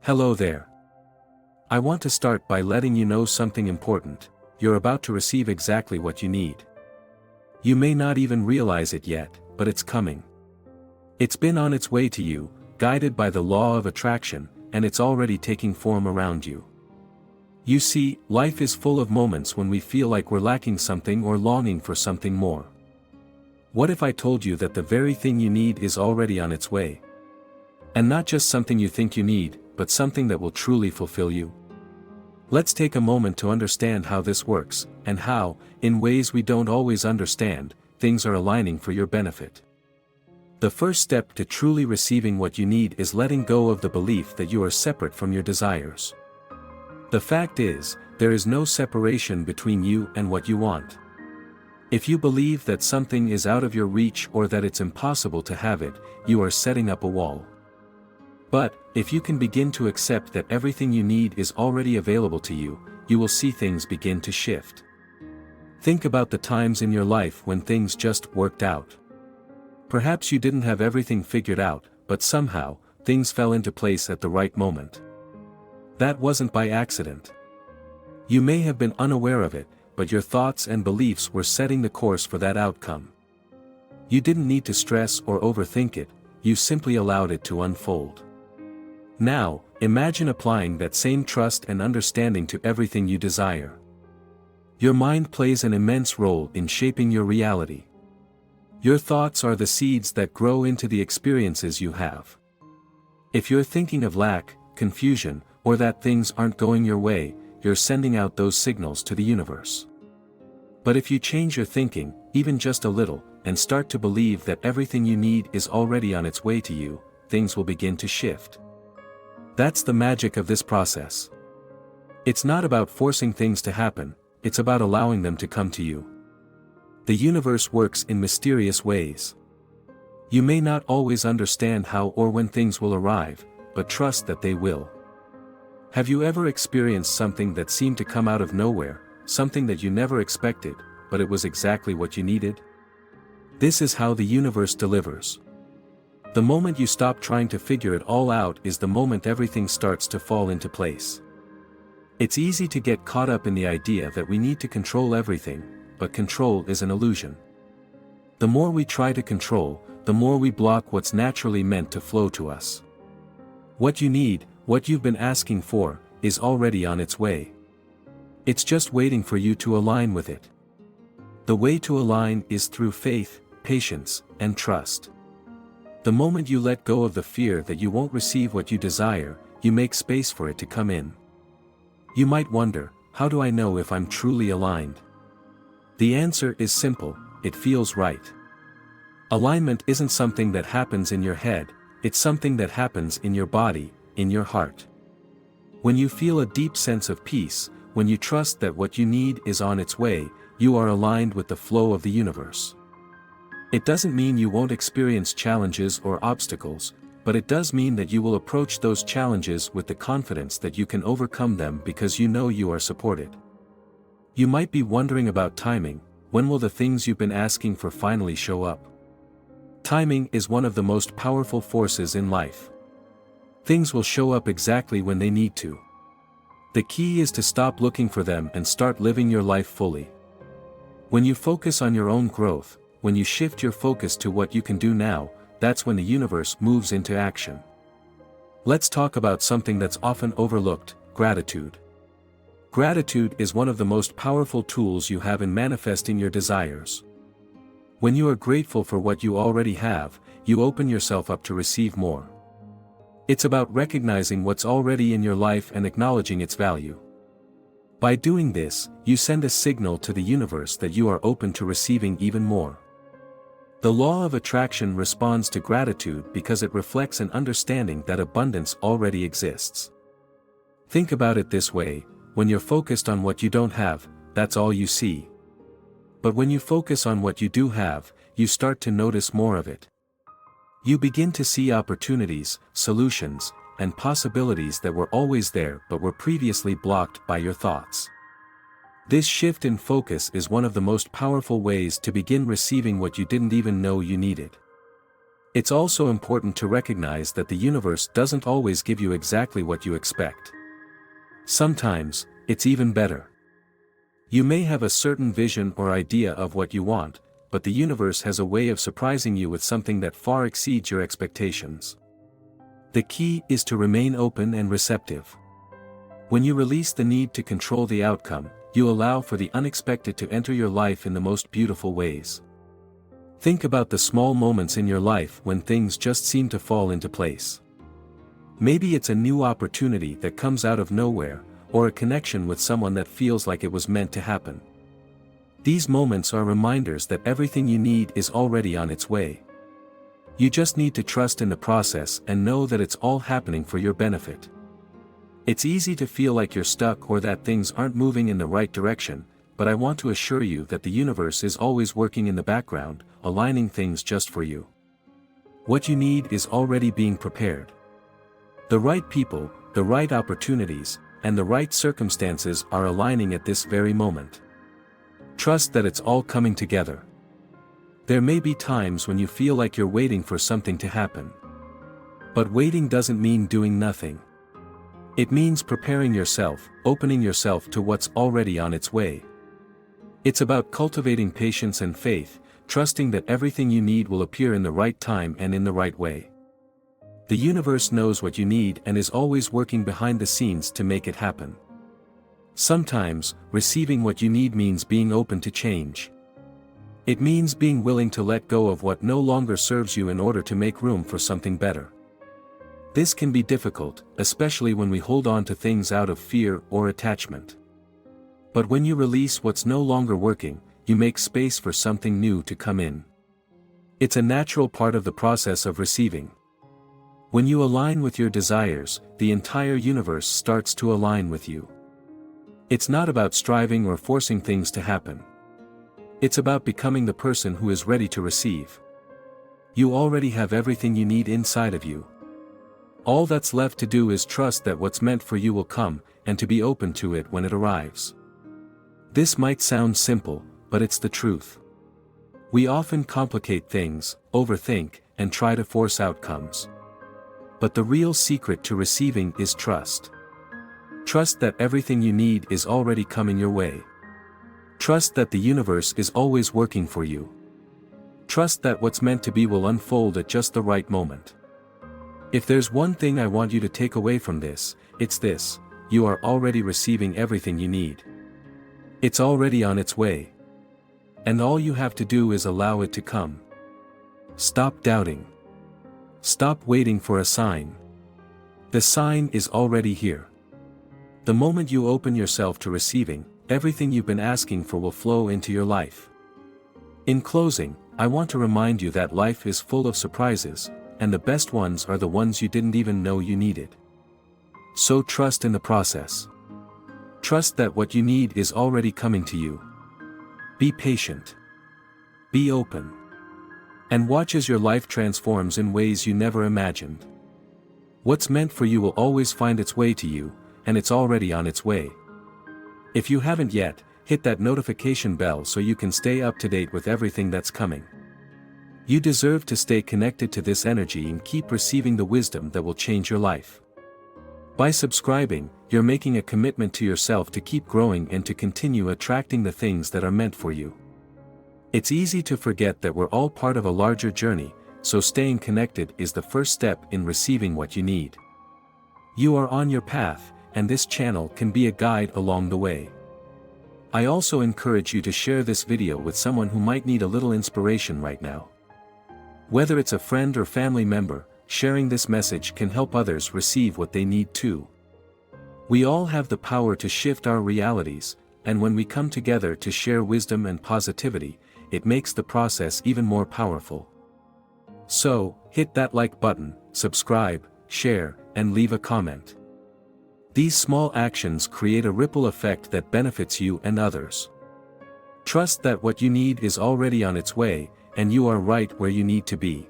Hello there. I want to start by letting you know something important. You're about to receive exactly what you need. You may not even realize it yet, but it's coming. It's been on its way to you, guided by the law of attraction, and it's already taking form around you. You see, life is full of moments when we feel like we're lacking something or longing for something more. What if I told you that the very thing you need is already on its way? And not just something you think you need, but something that will truly fulfill you? Let's take a moment to understand how this works, and how, in ways we don't always understand, things are aligning for your benefit. The first step to truly receiving what you need is letting go of the belief that you are separate from your desires. The fact is, there is no separation between you and what you want. If you believe that something is out of your reach or that it's impossible to have it, you are setting up a wall. But, if you can begin to accept that everything you need is already available to you, you will see things begin to shift. Think about the times in your life when things just worked out. Perhaps you didn't have everything figured out, but somehow, things fell into place at the right moment. That wasn't by accident. You may have been unaware of it, but your thoughts and beliefs were setting the course for that outcome. You didn't need to stress or overthink it, you simply allowed it to unfold. Now, imagine applying that same trust and understanding to everything you desire. Your mind plays an immense role in shaping your reality. Your thoughts are the seeds that grow into the experiences you have. If you're thinking of lack, confusion, or that things aren't going your way, you're sending out those signals to the universe. But if you change your thinking, even just a little, and start to believe that everything you need is already on its way to you, things will begin to shift. That's the magic of this process. It's not about forcing things to happen, it's about allowing them to come to you. The universe works in mysterious ways. You may not always understand how or when things will arrive, but trust that they will. Have you ever experienced something that seemed to come out of nowhere, something that you never expected, but it was exactly what you needed? This is how the universe delivers. The moment you stop trying to figure it all out is the moment everything starts to fall into place. It's easy to get caught up in the idea that we need to control everything, but control is an illusion. The more we try to control, the more we block what's naturally meant to flow to us. What you need, what you've been asking for, is already on its way. It's just waiting for you to align with it. The way to align is through faith, patience, and trust. The moment you let go of the fear that you won't receive what you desire, you make space for it to come in. You might wonder, how do I know if I'm truly aligned? The answer is simple, it feels right. Alignment isn't something that happens in your head, it's something that happens in your body, in your heart. When you feel a deep sense of peace, when you trust that what you need is on its way, you are aligned with the flow of the universe. It doesn't mean you won't experience challenges or obstacles, but it does mean that you will approach those challenges with the confidence that you can overcome them because you know you are supported. You might be wondering about timing, when will the things you've been asking for finally show up? Timing is one of the most powerful forces in life. Things will show up exactly when they need to. The key is to stop looking for them and start living your life fully. When you focus on your own growth, when you shift your focus to what you can do now, that's when the universe moves into action. Let's talk about something that's often overlooked, gratitude. Gratitude is one of the most powerful tools you have in manifesting your desires. When you are grateful for what you already have, you open yourself up to receive more. It's about recognizing what's already in your life and acknowledging its value. By doing this, you send a signal to the universe that you are open to receiving even more. The law of attraction responds to gratitude because it reflects an understanding that abundance already exists. Think about it this way, when you're focused on what you don't have, that's all you see. But when you focus on what you do have, you start to notice more of it. You begin to see opportunities, solutions, and possibilities that were always there but were previously blocked by your thoughts. This shift in focus is one of the most powerful ways to begin receiving what you didn't even know you needed. It's also important to recognize that the universe doesn't always give you exactly what you expect. Sometimes, it's even better. You may have a certain vision or idea of what you want, but the universe has a way of surprising you with something that far exceeds your expectations. The key is to remain open and receptive. When you release the need to control the outcome, you allow for the unexpected to enter your life in the most beautiful ways. Think about the small moments in your life when things just seem to fall into place. Maybe it's a new opportunity that comes out of nowhere, or a connection with someone that feels like it was meant to happen. These moments are reminders that everything you need is already on its way. You just need to trust in the process and know that it's all happening for your benefit. It's easy to feel like you're stuck or that things aren't moving in the right direction, but I want to assure you that the universe is always working in the background, aligning things just for you. What you need is already being prepared. The right people, the right opportunities, and the right circumstances are aligning at this very moment. Trust that it's all coming together. There may be times when you feel like you're waiting for something to happen. But waiting doesn't mean doing nothing. It means preparing yourself, opening yourself to what's already on its way. It's about cultivating patience and faith, trusting that everything you need will appear in the right time and in the right way. The universe knows what you need and is always working behind the scenes to make it happen. Sometimes, receiving what you need means being open to change. It means being willing to let go of what no longer serves you in order to make room for something better. This can be difficult, especially when we hold on to things out of fear or attachment. But when you release what's no longer working, you make space for something new to come in. It's a natural part of the process of receiving. When you align with your desires, the entire universe starts to align with you. It's not about striving or forcing things to happen. It's about becoming the person who is ready to receive. You already have everything you need inside of you. All that's left to do is trust that what's meant for you will come, and to be open to it when it arrives. This might sound simple, but it's the truth. We often complicate things, overthink, and try to force outcomes. But the real secret to receiving is trust. Trust that everything you need is already coming your way. Trust that the universe is always working for you. Trust that what's meant to be will unfold at just the right moment. If there's one thing I want you to take away from this, it's this: you are already receiving everything you need. It's already on its way. And all you have to do is allow it to come. Stop doubting. Stop waiting for a sign. The sign is already here. The moment you open yourself to receiving, everything you've been asking for will flow into your life. In closing, I want to remind you that life is full of surprises, and the best ones are the ones you didn't even know you needed. So trust in the process. Trust that what you need is already coming to you. Be patient. Be open. And watch as your life transforms in ways you never imagined. What's meant for you will always find its way to you, and it's already on its way. If you haven't yet, hit that notification bell so you can stay up to date with everything that's coming. You deserve to stay connected to this energy and keep receiving the wisdom that will change your life. By subscribing, you're making a commitment to yourself to keep growing and to continue attracting the things that are meant for you. It's easy to forget that we're all part of a larger journey, so staying connected is the first step in receiving what you need. You are on your path, and this channel can be a guide along the way. I also encourage you to share this video with someone who might need a little inspiration right now. Whether it's a friend or family member, sharing this message can help others receive what they need too. We all have the power to shift our realities, and when we come together to share wisdom and positivity, it makes the process even more powerful. So, hit that like button, subscribe, share, and leave a comment. These small actions create a ripple effect that benefits you and others. Trust that what you need is already on its way, and you are right where you need to be.